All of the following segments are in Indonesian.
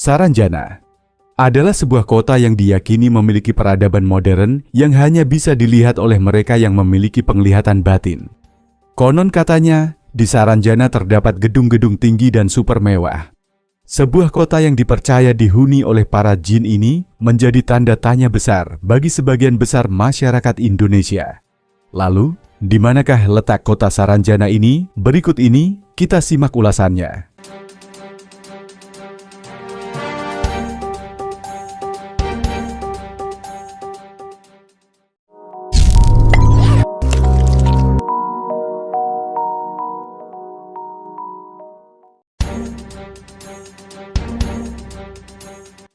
Saranjana adalah sebuah kota yang diyakini memiliki peradaban modern yang hanya bisa dilihat oleh mereka yang memiliki penglihatan batin. Konon katanya, di Saranjana terdapat gedung-gedung tinggi dan super mewah. Sebuah kota yang dipercaya dihuni oleh para jin ini menjadi tanda tanya besar bagi sebagian besar masyarakat Indonesia. Lalu, di manakah letak kota Saranjana ini? Berikut ini kita simak ulasannya.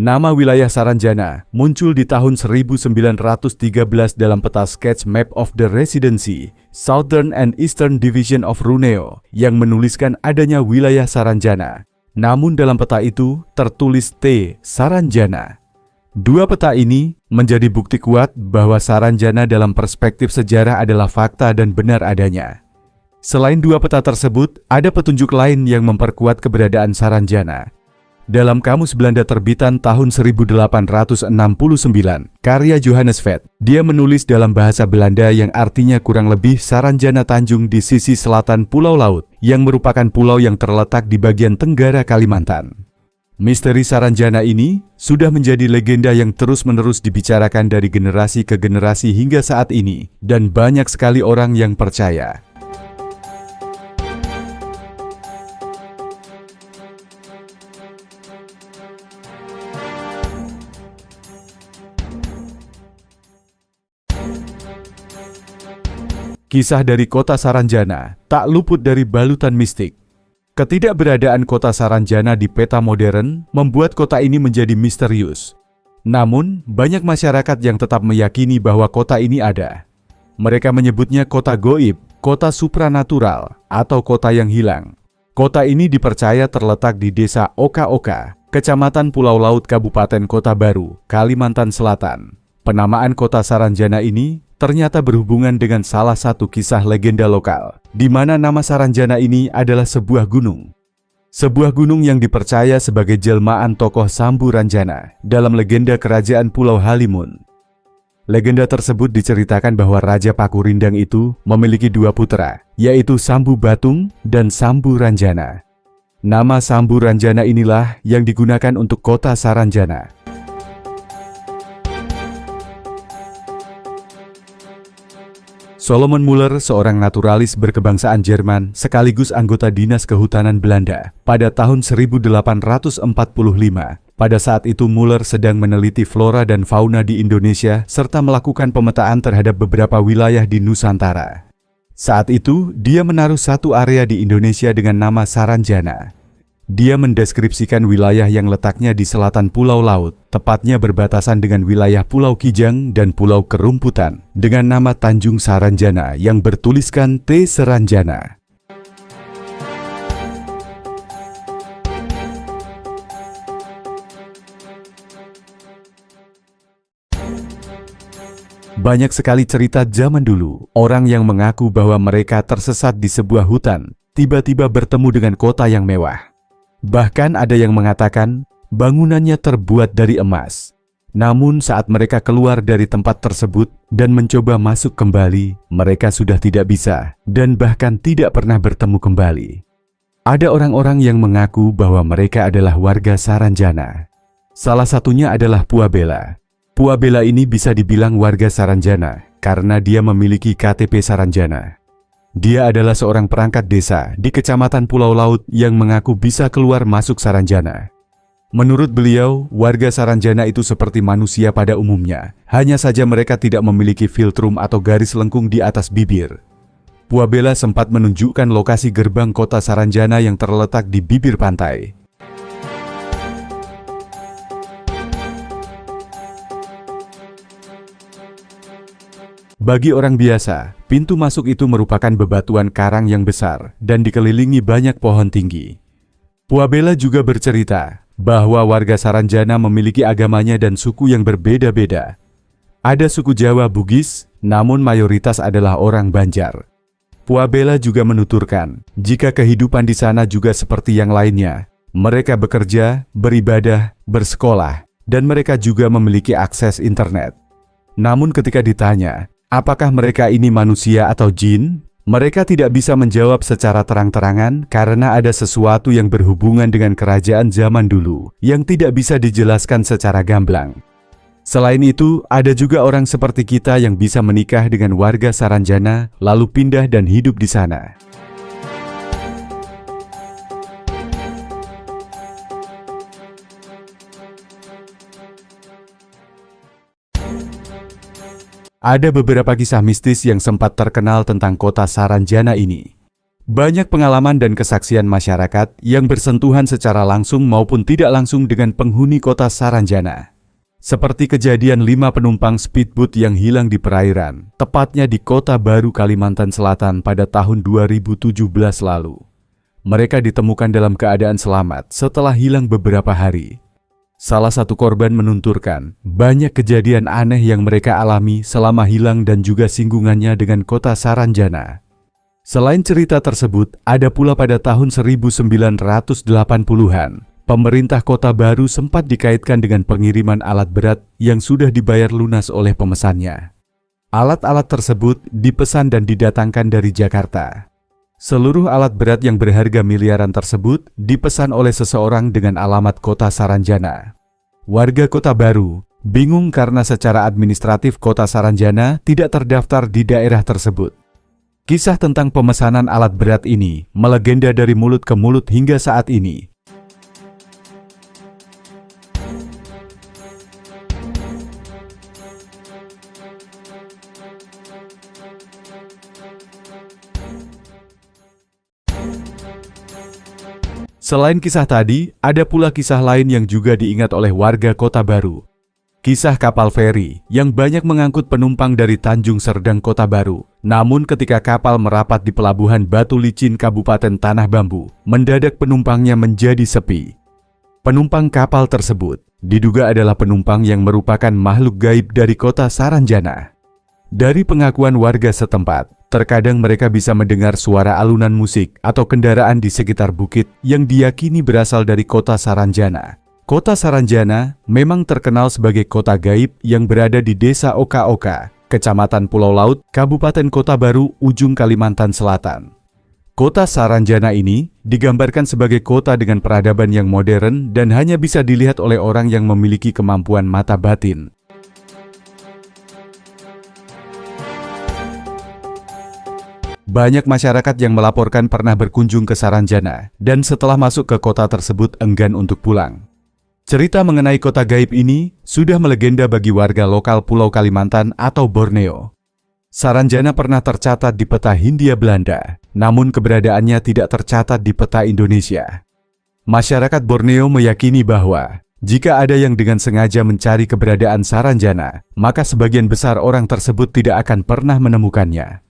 Nama wilayah Saranjana muncul di tahun 1913 dalam peta sketch map of the Residency, Southern and Eastern Division of Runeo yang menuliskan adanya wilayah Saranjana. Namun dalam peta itu tertulis T. Saranjana. Dua peta ini menjadi bukti kuat bahwa Saranjana dalam perspektif sejarah adalah fakta dan benar adanya. Selain dua peta tersebut, ada petunjuk lain yang memperkuat keberadaan Saranjana. Dalam Kamus Belanda terbitan tahun 1869, karya Johannes Vet, dia menulis dalam bahasa Belanda yang artinya kurang lebih Saranjana Tanjung di sisi selatan Pulau Laut, yang merupakan pulau yang terletak di bagian tenggara Kalimantan. Misteri Saranjana ini sudah menjadi legenda yang terus-menerus dibicarakan dari generasi ke generasi hingga saat ini, dan banyak sekali orang yang percaya. Kisah dari kota Saranjana tak luput dari balutan mistik. Ketidakberadaan kota Saranjana di peta modern membuat kota ini menjadi misterius. Namun, banyak masyarakat yang tetap meyakini bahwa kota ini ada. Mereka menyebutnya kota goib, kota supranatural, atau kota yang hilang. Kota ini dipercaya terletak di desa Oka-Oka, Kecamatan Pulau Laut, Kabupaten Kota Baru, Kalimantan Selatan. Penamaan kota Saranjana ini ternyata berhubungan dengan salah satu kisah legenda lokal, di mana nama Saranjana ini adalah sebuah gunung. Sebuah gunung yang dipercaya sebagai jelmaan tokoh Sambu Ranjana dalam legenda kerajaan Pulau Halimun. Legenda tersebut diceritakan bahwa Raja Pakurindang itu memiliki dua putra, yaitu Sambu Batung dan Sambu Ranjana. Nama Sambu Ranjana inilah yang digunakan untuk kota Saranjana. Solomon Muller, seorang naturalis berkebangsaan Jerman sekaligus anggota Dinas Kehutanan Belanda, pada tahun 1845. Pada saat itu Muller sedang meneliti flora dan fauna di Indonesia serta melakukan pemetaan terhadap beberapa wilayah di Nusantara. Saat itu, dia menaruh satu area di Indonesia dengan nama Saranjana. Dia mendeskripsikan wilayah yang letaknya di selatan Pulau Laut, tepatnya berbatasan dengan wilayah Pulau Kijang dan Pulau Kerumputan, dengan nama Tanjung Saranjana yang bertuliskan T. Saranjana. Banyak sekali cerita zaman dulu, orang yang mengaku bahwa mereka tersesat di sebuah hutan, tiba-tiba bertemu dengan kota yang mewah. Bahkan ada yang mengatakan bangunannya terbuat dari emas. Namun saat mereka keluar dari tempat tersebut dan mencoba masuk kembali, mereka sudah tidak bisa dan bahkan tidak pernah bertemu kembali. Ada orang-orang yang mengaku bahwa mereka adalah warga Saranjana. Salah satunya adalah Puabela. Puabela ini bisa dibilang warga Saranjana karena dia memiliki KTP Saranjana. Dia adalah seorang perangkat desa di Kecamatan Pulau Laut yang mengaku bisa keluar masuk Saranjana. Menurut beliau, warga Saranjana itu seperti manusia pada umumnya. Hanya saja mereka tidak memiliki filtrum atau garis lengkung di atas bibir. Puabela sempat menunjukkan lokasi gerbang kota Saranjana yang terletak di bibir pantai. Bagi orang biasa, pintu masuk itu merupakan bebatuan karang yang besar dan dikelilingi banyak pohon tinggi. Puabela juga bercerita bahwa warga Saranjana memiliki agamanya dan suku yang berbeda-beda. Ada suku Jawa Bugis, namun mayoritas adalah orang Banjar. Puabela juga menuturkan, jika kehidupan di sana juga seperti yang lainnya, Mereka bekerja, beribadah, bersekolah, dan mereka juga memiliki akses internet. Namun ketika ditanya, apakah mereka ini manusia atau jin? Mereka tidak bisa menjawab secara terang-terangan karena ada sesuatu yang berhubungan dengan kerajaan zaman dulu yang tidak bisa dijelaskan secara gamblang. Selain itu, ada juga orang seperti kita yang bisa menikah dengan warga Saranjana lalu pindah dan hidup di sana. Ada beberapa kisah mistis yang sempat terkenal tentang kota Saranjana ini. Banyak pengalaman dan kesaksian masyarakat yang bersentuhan secara langsung maupun tidak langsung dengan penghuni kota Saranjana. Seperti kejadian 5 penumpang speedboat yang hilang di perairan, tepatnya di Kota Baru, Kalimantan Selatan pada tahun 2017 lalu. Mereka ditemukan dalam keadaan selamat setelah hilang beberapa hari. Salah satu korban menunturkan, banyak kejadian aneh yang mereka alami selama hilang dan juga singgungannya dengan kota Saranjana. Selain cerita tersebut, ada pula pada tahun 1980-an, pemerintah Kota Baru sempat dikaitkan dengan pengiriman alat berat yang sudah dibayar lunas oleh pemesannya. Alat-alat tersebut dipesan dan didatangkan dari Jakarta. Seluruh alat berat yang berharga miliaran tersebut dipesan oleh seseorang dengan alamat kota Saranjana. Warga Kota Baru bingung karena secara administratif kota Saranjana tidak terdaftar di daerah tersebut. Kisah tentang pemesanan alat berat ini melegenda dari mulut ke mulut hingga saat ini. Selain kisah tadi, ada pula kisah lain yang juga diingat oleh warga Kota Baru. Kisah kapal feri yang banyak mengangkut penumpang dari Tanjung Serdang, Kota Baru. Namun ketika kapal merapat di pelabuhan Batu Licin, Kabupaten Tanah Bambu, mendadak penumpangnya menjadi sepi. Penumpang kapal tersebut diduga adalah penumpang yang merupakan makhluk gaib dari kota Saranjana. Dari pengakuan warga setempat, terkadang mereka bisa mendengar suara alunan musik atau kendaraan di sekitar bukit yang diyakini berasal dari kota Saranjana. Kota Saranjana memang terkenal sebagai kota gaib yang berada di Desa Oka-Oka, Kecamatan Pulau Laut, Kabupaten Kota Baru, ujung Kalimantan Selatan. Kota Saranjana ini digambarkan sebagai kota dengan peradaban yang modern dan hanya bisa dilihat oleh orang yang memiliki kemampuan mata batin. Banyak masyarakat yang melaporkan pernah berkunjung ke Saranjana dan setelah masuk ke kota tersebut enggan untuk pulang. Cerita mengenai kota gaib ini sudah melegenda bagi warga lokal Pulau Kalimantan atau Borneo. Saranjana pernah tercatat di peta Hindia Belanda, namun keberadaannya tidak tercatat di peta Indonesia. Masyarakat Borneo meyakini bahwa jika ada yang dengan sengaja mencari keberadaan Saranjana, maka sebagian besar orang tersebut tidak akan pernah menemukannya.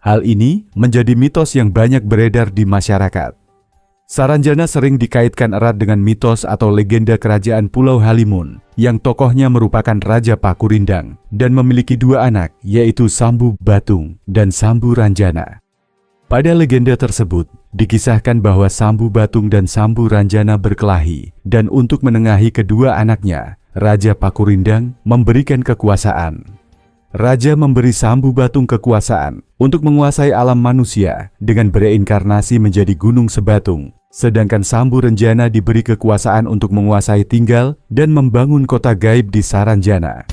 Hal ini menjadi mitos yang banyak beredar di masyarakat. Saranjana sering dikaitkan erat dengan mitos atau legenda kerajaan Pulau Halimun, yang tokohnya merupakan Raja Pakurindang dan memiliki 2 anak, yaitu Sambu Batung dan Sambu Ranjana. Pada legenda tersebut, dikisahkan bahwa Sambu Batung dan Sambu Ranjana berkelahi, dan untuk menengahi kedua anaknya, Raja Pakurindang memberikan kekuasaan. Raja memberi Sambu Batung kekuasaan untuk menguasai alam manusia dengan bereinkarnasi menjadi Gunung Sebatung, sedangkan Sambu Ranjana diberi kekuasaan untuk menguasai tinggal dan membangun kota gaib di Saranjana.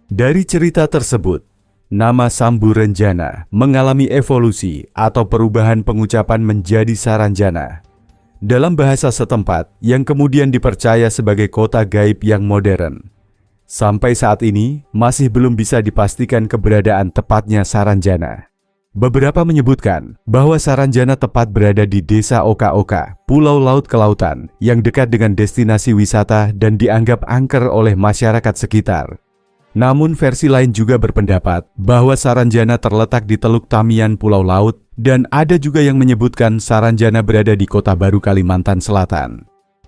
Dari cerita tersebut, nama Sambu Ranjana mengalami evolusi atau perubahan pengucapan menjadi Saranjana dalam bahasa setempat yang kemudian dipercaya sebagai kota gaib yang modern. Sampai saat ini masih belum bisa dipastikan keberadaan tepatnya Saranjana. Beberapa menyebutkan bahwa Saranjana tepat berada di Desa Oka-Oka, Pulau Laut Kelautan yang dekat dengan destinasi wisata dan dianggap angker oleh masyarakat sekitar. Namun versi lain juga berpendapat bahwa Saranjana terletak di Teluk Tamian, Pulau Laut, dan ada juga yang menyebutkan Saranjana berada di Kota Baru, Kalimantan Selatan.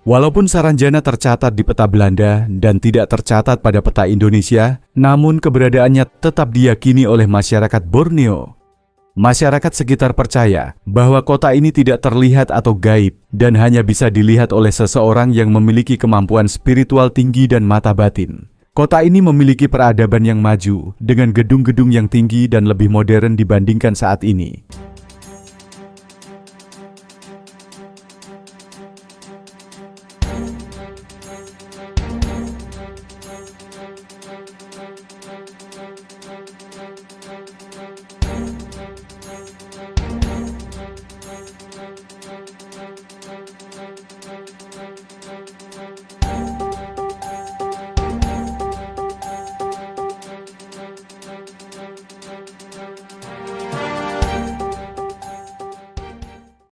Walaupun Saranjana tercatat di peta Belanda dan tidak tercatat pada peta Indonesia, namun keberadaannya tetap diyakini oleh masyarakat Borneo. Masyarakat sekitar percaya bahwa kota ini tidak terlihat atau gaib dan hanya bisa dilihat oleh seseorang yang memiliki kemampuan spiritual tinggi dan mata batin. Kota ini memiliki peradaban yang maju dengan gedung-gedung yang tinggi dan lebih modern dibandingkan saat ini.